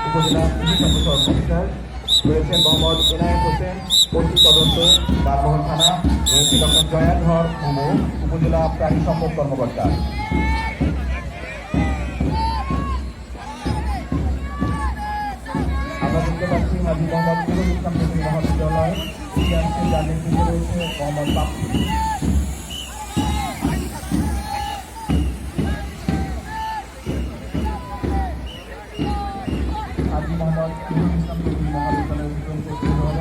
উপজেলা অফিসার রয়েছেন মোহাম্মদ এনায়েত হোসেন, পল্লী তদন্ত বারমোহন থানা, রয়েছে ডক্টর জয়াধর ভৌম, উপজেলা প্রাণী সম্পদ কর্মকর্তা। আমরা দেখতে পাচ্ছি হাজী মোহাম্মদ নুরুল ইসলাম মহাবিদ্যালয়, যার নেতৃত্বে রয়েছে মোহাম্মদ বাপ্পি। হাজী মোহাম্মদ নুরুল ইসলাম মহাবিদ্যালয়ের